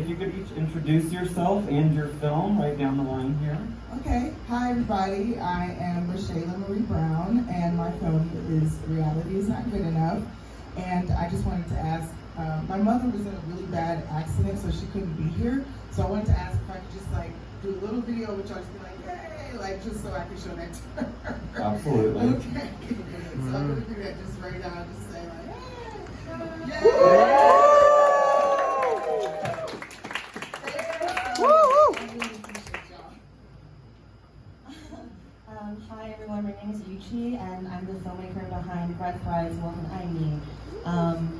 if you could each introduce yourself and your film right down the line here. Okay, hi everybody. I am Rashayla Marie Brown, and my film is Reality Is Not Good Enough. And I just wanted to ask, my mother was in a really bad accident, so she couldn't be here. So I wanted to ask if I could just like do a little video with y'all, just be like, yay, like just so I can show that to her. Absolutely. Okay. So I'm gonna do that just right now, just say like, yay! Yay! Hi everyone, my name is Yuchi and I'm the filmmaker behind Breath Rides What Can I Mean.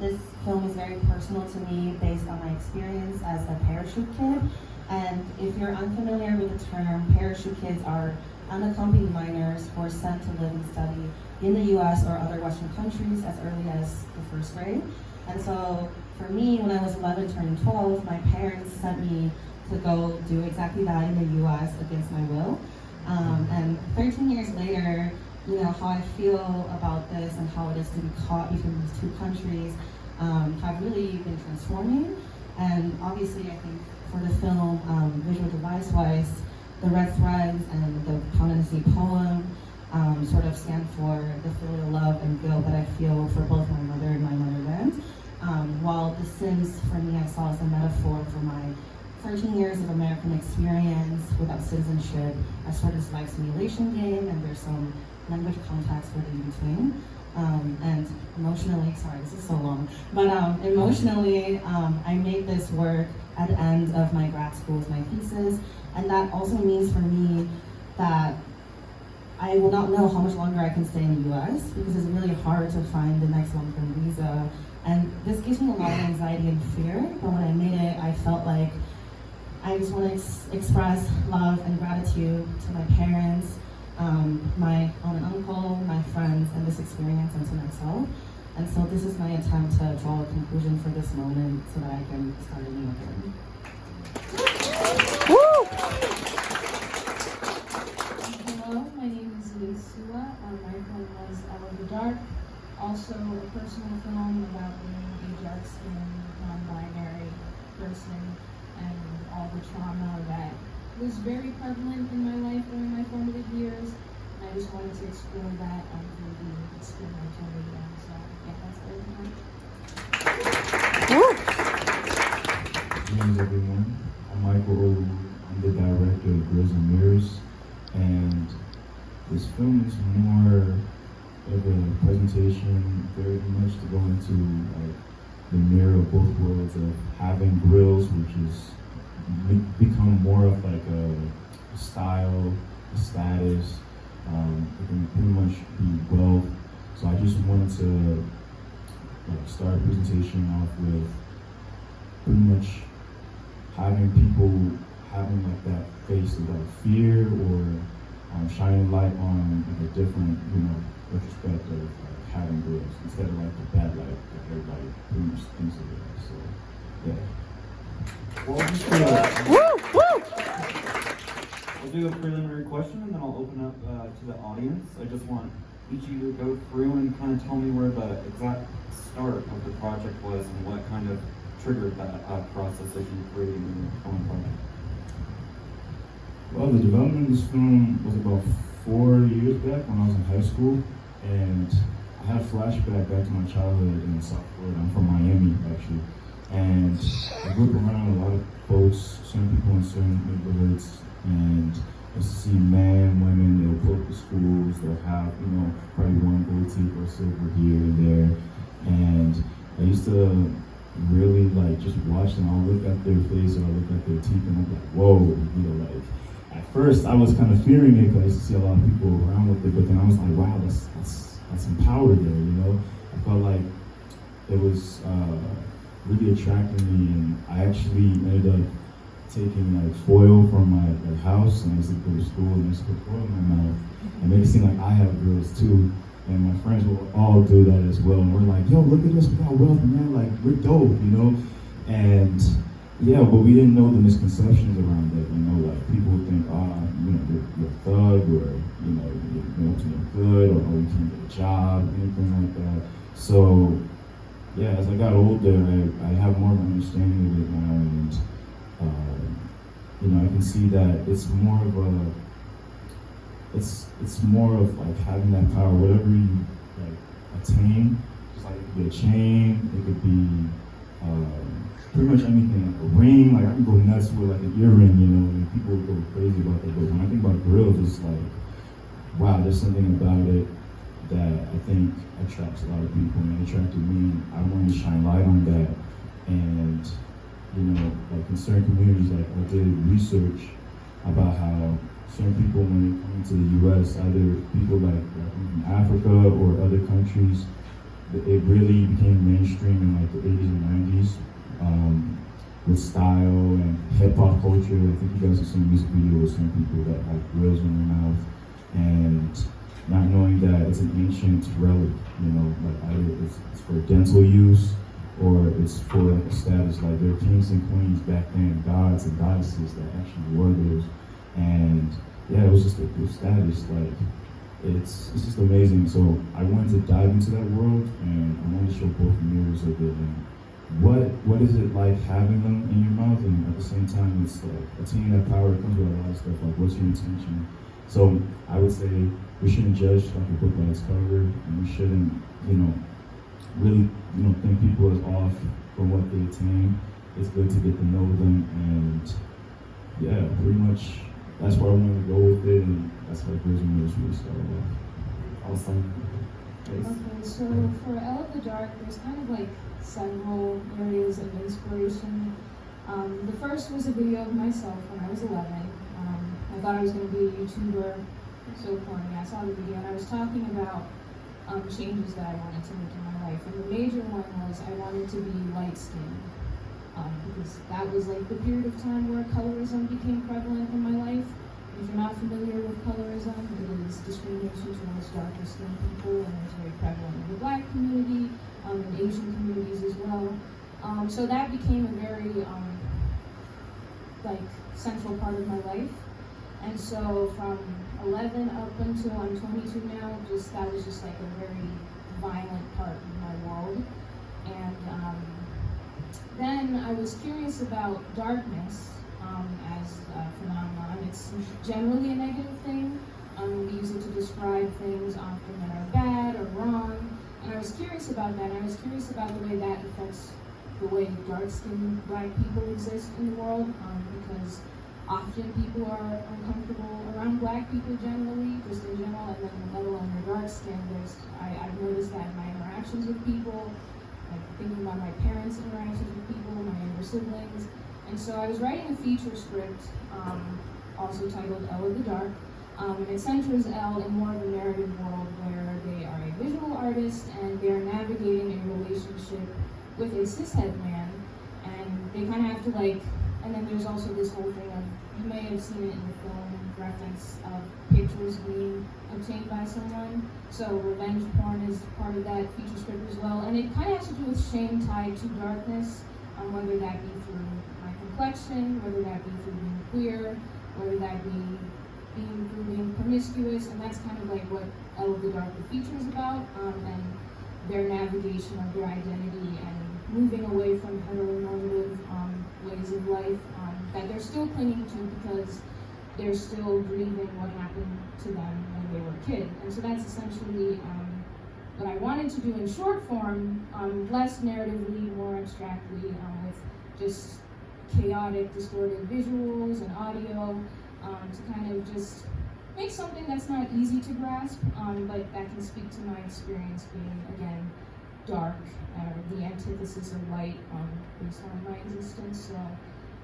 This film is very personal to me based on my experience as a parachute kid. And if you're unfamiliar with the term, parachute kids are unaccompanied minors who are sent to live and study in the US or other Western countries as early as the first grade. And so for me, when I was 11 turning 12, my parents sent me to go do exactly that in the US against my will. And 13 years later, you know, how I feel about this and how it is to be caught between these two countries have really been transforming. And obviously, I think for the film, visual device-wise, the red threads and the Ponancy poem sort of stand for the filial love and guilt that I feel for both my mother and my motherland. While The Sims, for me, I saw as a metaphor for my 13 years of American experience without citizenship. I started this life simulation game, and there's some language context for the in between. And emotionally, sorry, this is so long, but emotionally, I made this work at the end of my grad school's my thesis, and that also means for me that I will not know how much longer I can stay in the US because it's really hard to find the next long-term visa. And this gives me a lot of anxiety and fear, but when I made it, I felt like I just want to express love and gratitude to my parents, my aunt and uncle, my friends, and this experience, and to myself. And so this is my attempt to draw a conclusion for this moment so that I can start anew again. Hello, my name is Sula. My film was Out of the Dark, also a personal film about being Ajax and non-binary person and all the trauma that was very prevalent in my life during my formative years. And I just wanted to explore that through the experimental medium. So yeah, that's everything. Greetings everyone. I'm Michael Olowu. I'm the director of Grills and Mirrors, and this film is more of a presentation, very much to go into like the mirror of both worlds of having grills, which is become more of like a style, a status. It can pretty much be wealth. So I just wanted to like start a presentation off with pretty much having people having like that face of like fear or shining light on like a different, retrospect of like having grills instead of like the bad light that everybody pretty much thinks of it. So yeah. We'll do a preliminary question and then I'll open up to the audience. I just want each of you to go through and kind of tell me where the exact start of the project was and what kind of triggered that process of you creating your own project. Well, the development of this film was about 4 years back when I was in high school, and I had a flashback back to my childhood in South Florida. I'm from Miami, actually. And I grew up around a lot of folks, certain people in certain neighborhoods, and I used to see men, women, they'll pull up the schools, they'll have, probably one gold teeth or silver here and there. And I used to really just watch them. I'll look at their face or I'll look at their teeth and I'm like, whoa, at first I was kind of fearing it because I used to see a lot of people around with it, but then I was like, wow, that's some power there, I felt like it was really attracting me, and I actually ended up taking foil from my house, and I used to go to school and I used to put foil in my mouth and make it seem like I have grills too. And my friends will all do that as well. And we're like, yo, look at us, we got wealth, man, we're dope, And yeah, but we didn't know the misconceptions around it, people think, you're a thug, or, you're up to no good, or you can't get a job, anything like that. So yeah, as I got older, I have more of an understanding of it now, and you know, I can see that it's more of a, it's more of like having that power, whatever you like attain. Just like it could be a chain, it could be pretty much anything, like a ring. Like I can go nuts with like an earring, you know, and people would go crazy about that. But when I think about grills, it's like, wow, there's something about it that I think attracts a lot of people, and it attracted me. I wanted to shine light on that, and you know, like in certain communities, like I did research about how certain people, when they come into the U.S., either people like from Africa or other countries, it really became mainstream in like the 80s and 90s with style and hip hop culture. I think you guys have seen music videos with some people that have grills in their mouth, and not knowing that it's an ancient relic, you know, like either it's for dental use or it's for like a status. Like there were kings and queens back then, gods and goddesses that actually wore those. And yeah, it was just a status. Like it's just amazing. So I wanted to dive into that world, and I wanted to show both mirrors of it. And what is it like having them in your mouth, and at the same time, it's like attaining that power. It comes with a lot of stuff. Like what's your intention? So I would say we shouldn't judge like a book by its cover, and we shouldn't, you know, really, you know, think people as off from what they attain. It's good to get to know them, and yeah, pretty much. That's where I wanted to go with it, and that's how Grills and Mirrors really started off. Awesome. Okay, so for Elle of the Dark, there's kind of like several areas of inspiration. The first was a video of myself when I was 11. I thought I was going to be a YouTuber, so corny. I saw the video and I was talking about changes that I wanted to make in my life. And the major one was I wanted to be light-skinned. Because that was like the period of time where colorism became prevalent in my life. If you're not familiar with colorism, it is discrimination towards darker skinned people, and it's very prevalent in the Black community, and Asian communities as well. So that became a very like central part of my life. And so from 11 up until I'm 22 now, that was just like a very violent part of my world. And then I was curious about darkness as a phenomenon. It's generally a negative thing. We use it to describe things often that are bad or wrong. And I was curious about that. I was curious about the way that affects the way dark-skinned Black people exist in the world, because often people are uncomfortable around Black people generally, just in general, and then let alone their dark skin. I've noticed that in my interactions with people, like thinking about my parents' interactions with people, my younger siblings. And so I was writing a feature script, also titled Elle of the Dark, and it centers Elle in more of a narrative world where they are a visual artist and they are navigating a relationship with a cishet man, and they kind of have to like, and then there's also this whole thing of, you may have seen it in the film reference of pictures being obtained by someone. So revenge porn is part of that feature script as well. And it kind of has to do with shame tied to darkness, whether that be through my complexion, whether that be through being queer, whether that be through being promiscuous. And that's kind of like what Elle of the Dark, the feature is about, and their navigation of their identity and moving away from heteronormative ways of life that they're still clinging to because they're still grieving what happened to them when they were a kid. And so that's essentially what I wanted to do in short form, less narratively, more abstractly, with just chaotic, distorted visuals and audio, to kind of just make something that's not easy to grasp, but that can speak to my experience being, again, dark, the antithesis of light, based on my existence. So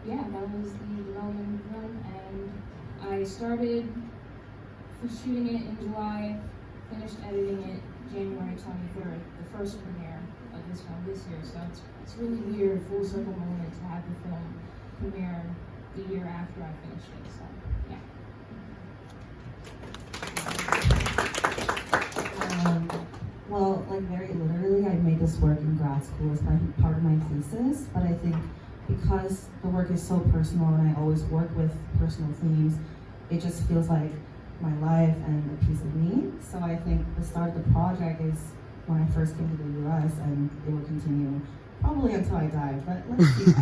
yeah, that was the development of the film, and I started shooting it in July, finished editing it January 23rd, the first premiere of this film this year. So it's really weird, full circle moment to have the film premiere the year after I finished it. So yeah. Well, like very literally, I made this work in grad school as part of my thesis, but I think because the work is so personal and I always work with personal themes, it just feels like my life and a piece of me. So I think the start of the project is when I first came to the US, and it will continue probably until I die, but let's see.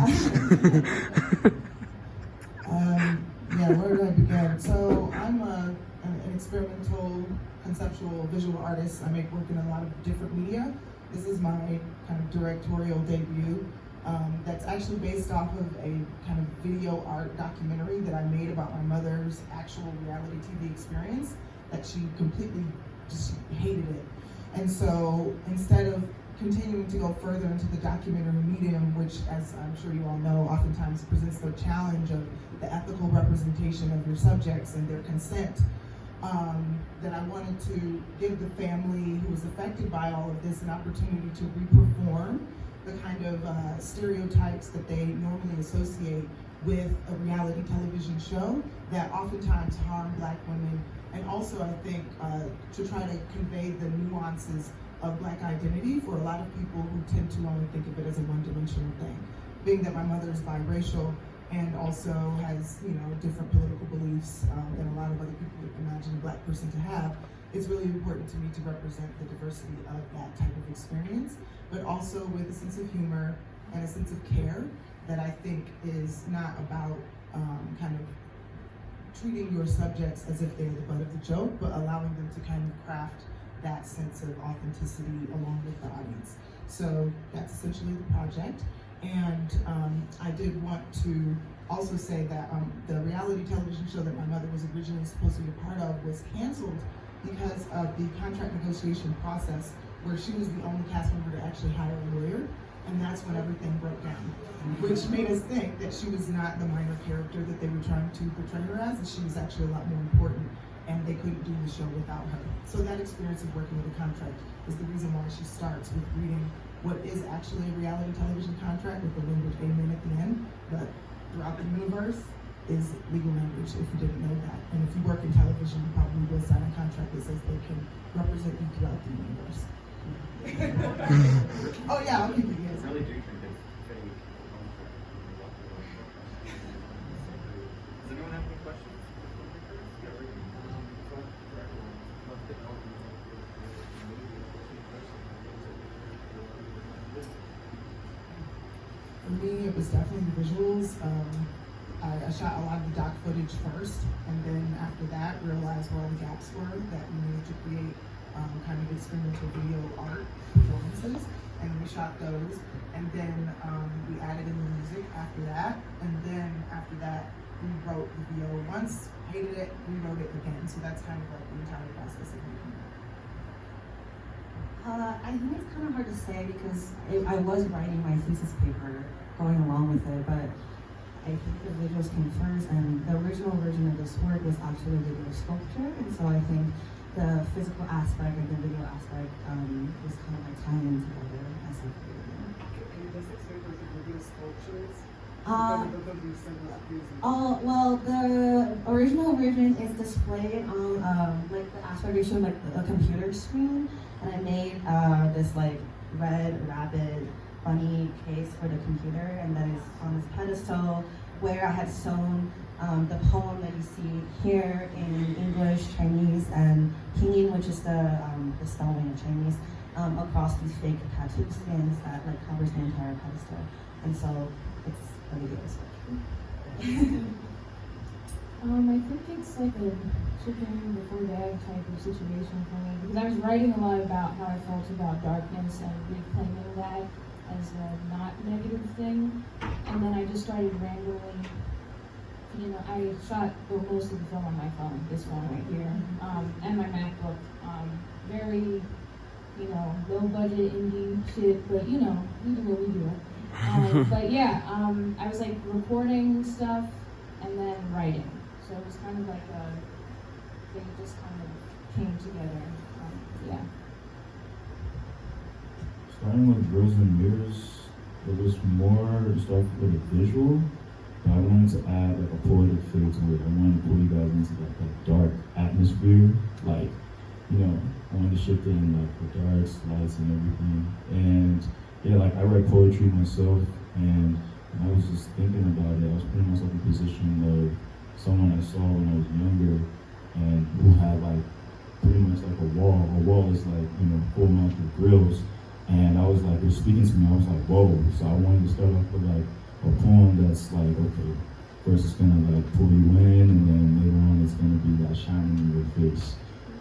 experimental, conceptual, visual artist. I make work in a lot of different media. This is my kind of directorial debut. That's actually based off of a kind of video art documentary that I made about my mother's actual reality TV experience, that she completely just hated it. And so instead of continuing to go further into the documentary medium, which, as I'm sure you all know, oftentimes presents the challenge of the ethical representation of your subjects and their consent, that I wanted to give the family who was affected by all of this an opportunity to re-perform the kind of stereotypes that they normally associate with a reality television show that oftentimes harm Black women, and also I think to try to convey the nuances of Black identity for a lot of people who tend to only think of it as a one-dimensional thing. Being that my mother is biracial and also has, you know, different political beliefs than a lot of other people would imagine a Black person to have, it's really important to me to represent the diversity of that type of experience, but also with a sense of humor and a sense of care that I think is not about kind of treating your subjects as if they're the butt of the joke, but allowing them to kind of craft that sense of authenticity along with the audience. So that's essentially the project. And I did want to also say that the reality television show that my mother was originally supposed to be a part of was canceled because of the contract negotiation process, where she was the only cast member to actually hire a lawyer, and that's when everything broke down, which made us think that she was not the minor character that they were trying to portray her as, and she was actually a lot more important, and they couldn't do the show without her. So that experience of working with a contract is the reason why she starts with reading what is actually a reality television contract with the language amen at the end, but throughout the universe is legal language, if you didn't know that. And if you work in television, you probably will sign a contract that says they can represent you throughout the universe. Oh yeah, I'll keep it, yes. I really do think it's fake. Does anyone have any questions? For me, it was definitely the visuals. I shot a lot of the doc footage first, and then after that, realized where all the gaps were that we needed to create kind of experimental video art performances, and we shot those. And then we added in the music after that, and then after that, we wrote the VO once, hated it, rewrote it again. So that's kind of like the entire process of making it. I think it's kind of hard to say because I was writing my thesis paper going along with it, but I think the visuals came first, and the original version of this work was actually a video sculpture, and so I think the physical aspect and the video aspect was kind of like tying together as I created it. And does it say those video sculptures? Oh, well, the original version is displayed on like the aspect ratio, like a computer screen, and I made this like red rabbit bunny case for the computer, and then it's on this pedestal where I had sewn the poem that you see here in English, Chinese, and Pinyin, which is the spelling in Chinese, across these fake tattoo skins that like covers the entire pedestal, and so it's a video sculpture. I think it's like a chicken before the egg type of situation for me, because I was writing a lot about how I felt about darkness and reclaiming that as a not negative thing, and then I just started randomly, you know, I shot most of the film on my phone, this one right here, and my MacBook, very, you know, low budget indie shit, but you know, we do what we do. But yeah, I was like recording stuff and then writing, so it was kind of like they just kind of came together, yeah. Starting with Girls and Mirrors, it was more stuff with a visual, but I wanted to add like a poetic feel to it. I wanted to pull you guys into like a dark atmosphere, like, you know, I wanted to shift in like the darks, lights, and everything. And yeah, like I write poetry myself, and I was just thinking about it. I was putting myself in a position of someone I saw when I was younger, and who had like pretty much like a wall. A wall is like, you know, full mouth with grills. And I was like, it was speaking to me, I was like, whoa. So I wanted to start off with like a poem that's like, okay, first it's gonna like pull you in, and then later on it's gonna be that shining in your face,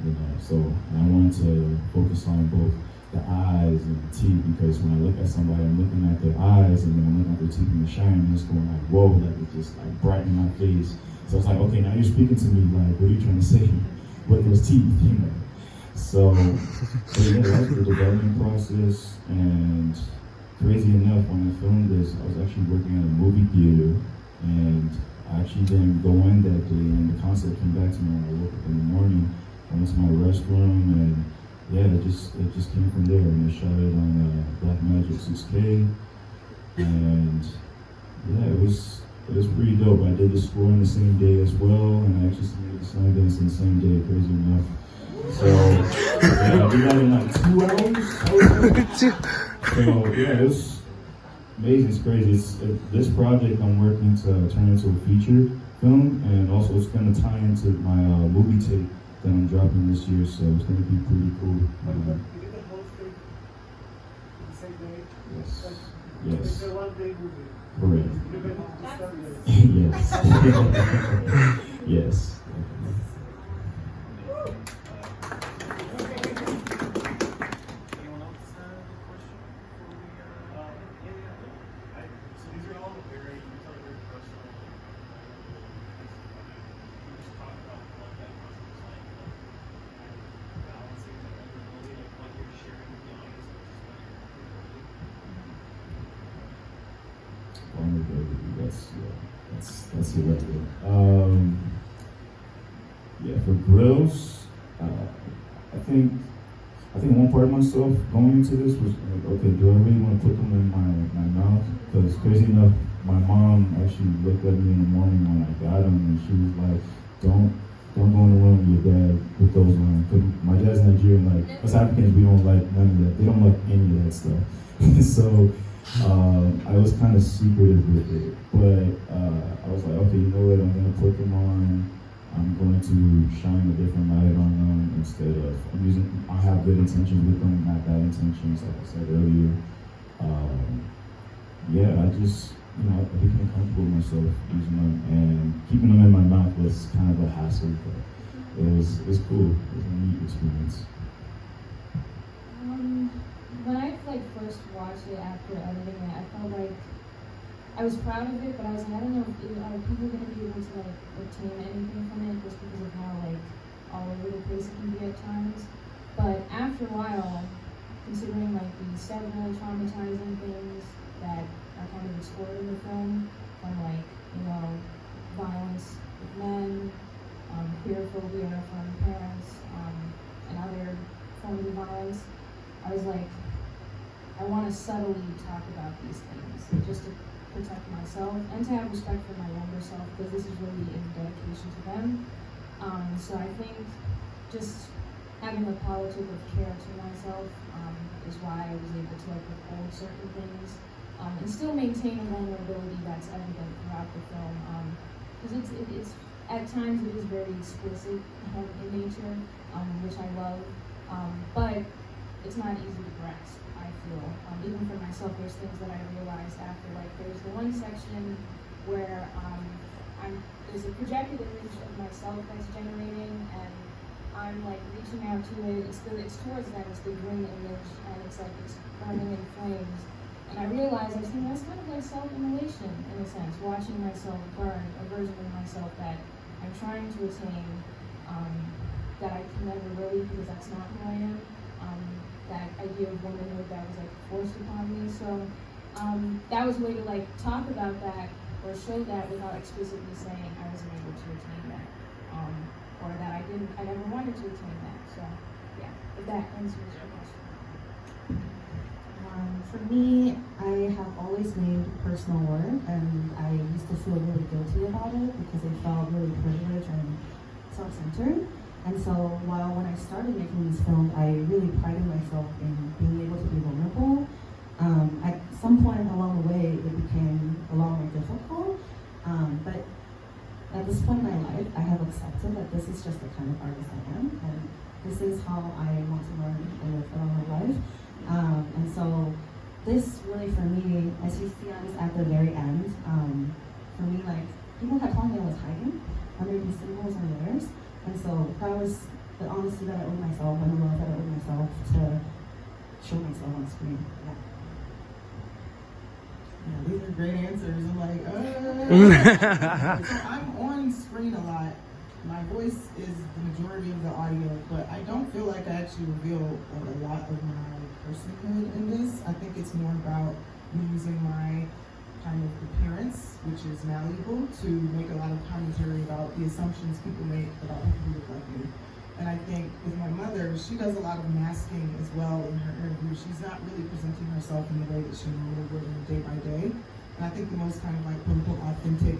you know. So I wanted to focus on both the eyes and the teeth, because when I look at somebody, I'm looking at their eyes and then I'm looking at their teeth and the shine, and it's going like, whoa, like it just like brighten my face. So I was like, okay, now you're speaking to me, like, what are you trying to say? What those teeth, you know? So yeah, that was the development process. And crazy enough, when I filmed this, I was actually working at a movie theater, and I actually didn't go in that day, and the concept came back to me when I woke up in the morning. I went to my restroom, and yeah, it just came from there, and I shot it on Blackmagic 6K, and yeah, it was pretty dope. I did the score on the same day as well, and I actually submitted the Slamdance on the same day, crazy enough. So yeah, I did that in like 2 hours. So yeah, it was amazing. It's crazy. This project I'm working to turn into a feature film, and also it's gonna tie into my movie tape that I'm dropping this year, so it's going to be pretty cool. You did the whole thing the same day? Yes. Like, Yes. it's a one-day movie. Correct. You've been to Yes. Yes. Anyone else have a question before we, So these are all very, you tell very personal. Can you just talk about what that process was like, balancing that vulnerability of what you're sharing with the audience versus what you're Vulnerability. That's it right there. Yeah, for grills, I think one part of myself going into this was like, okay, do I really want to put them in my mouth? Because crazy enough, my mom actually looked at me in the morning when I got them, and she was like, don't go in the room with your dad with those on. Because my dad's Nigerian, like, us Africans, we don't like none of that. They don't like any of that stuff. So I was kind of secretive with it. But I was like, okay, you know what, I'm going to put them on. I'm going to shine a different light on them instead of, I have good intentions with them, not bad intentions, like I said earlier. Yeah, I just, I became comfortable with myself using them, and keeping them in my mouth was kind of a hassle, but it was cool. It was a neat experience. When I first watched it after editing it, I felt like I was proud of it, but I was like, I don't know, are people going to be able to obtain anything from it just because of how all over the place it can be at times. But after a while, considering the several traumatizing things that are kind of explored in the film, from violence with men, queerphobia from parents, and other forms of violence, I was like, I want to subtly talk about these things, just to protect myself and to have respect for my younger self, because this is really in dedication to them. So I think just having a politic of care to myself is why I was able to withhold certain things and still maintain a vulnerability that's evident throughout the film. Because it's at times it is very explicit in nature, which I love, but it's not easy to grasp. I feel, even for myself, there's things that I realized after, there's the one section where there's a projected image of myself that's generating, and I'm reaching out to it, it's towards them, it's the green image, and it's burning in flames, and I realized, I was thinking, that's kind of like self-immolation, in a sense, watching myself burn, a version of myself that I'm trying to attain, that I can never really, because that's not who I am. That idea of womanhood that was forced upon me. So that was a way to talk about that or show that without explicitly saying I wasn't able to attain that, or that I never wanted to attain that. So yeah, if that answers your question. For me, I have always made personal work, and I used to feel really guilty about it because it felt really privileged and self-centered. And so when I started making this film, I really prided myself in being able to be vulnerable. At some point along the way, it became a lot more difficult. But at this point in my life, I have accepted that this is just the kind of artist I am, and this is how I want to learn and live for my life. And so this really, for me, as you see us at the very end, for me, people kept telling me I was hiding under these symbols and layers. And so that was the honesty that I owed myself and the love that I owed myself to show myself on screen. Yeah. Yeah, these are great answers. I'm like, So I'm on screen a lot. My voice is the majority of the audio, but I don't feel like I actually reveal like a lot of my personhood in this. I think it's more about me using my kind of appearance, which is malleable, to make a lot of commentary about the assumptions people make about people who look like me. And I think with my mother, she does a lot of masking as well in her interview. She's not really presenting herself in the way that she normally would in day by day. And I think the most kind of like quote unquote authentic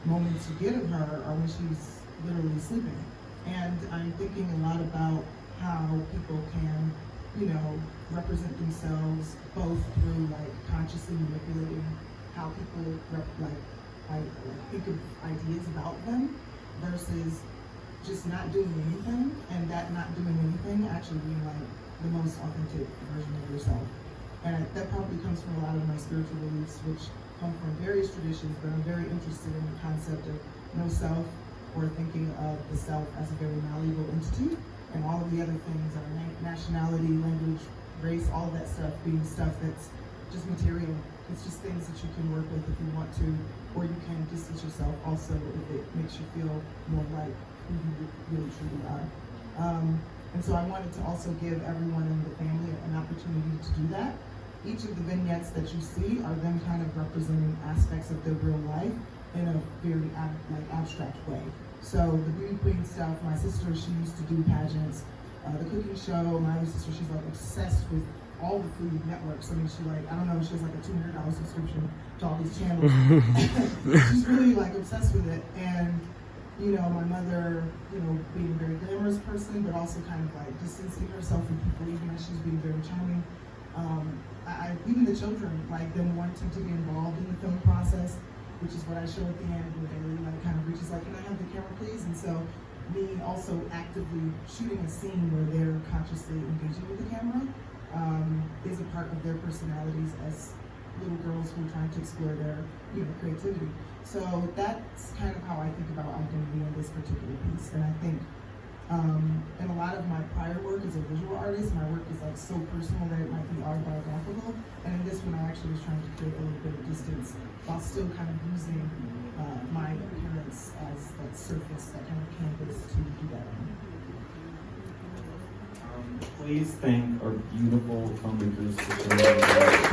moments you get of her are when she's literally sleeping. And I'm thinking a lot about how people can, you know, represent themselves both through like consciously manipulating how people think of ideas about them versus just not doing anything, and that not doing anything actually being like the most authentic version of yourself. And that probably comes from a lot of my spiritual beliefs, which come from various traditions, but I'm very interested in the concept of no self, or thinking of the self as a very malleable entity, and all of the other things are nationality, language, race, all of that stuff being stuff that's just material. It's just things that you can work with if you want to, or you can distance yourself also if it makes you feel more like who you really truly are. And so I wanted to also give everyone in the family an opportunity to do that. Each of the vignettes that you see are them kind of representing aspects of their real life in a very abstract way. So the beauty queen stuff, my sister, she used to do pageants. The cooking show, my other sister, she's like obsessed with all the food networks. I mean, she like, I don't know, she has like a $200 subscription to all these channels. She's really like obsessed with it. And you know, my mother, you know, being a very glamorous person, but also kind of like distancing herself from people, even as she's being very charming. Even the children, like them wanting to be involved in the film process, which is what I show at the end, where Bailey like kind of reaches like, can I have the camera please? And so me also actively shooting a scene where they're consciously engaging with the camera is a part of their personalities as little girls who are trying to explore their, you know, creativity. So that's kind of how I think about identity in this particular piece. And I think in a lot of my prior work as a visual artist, my work is like so personal that it might be autobiographical. And in this one, I actually was trying to create a little bit of distance while still kind of using my appearance as that surface, that kind of canvas to do that on. Please thank our beautiful filmmakers for sharing.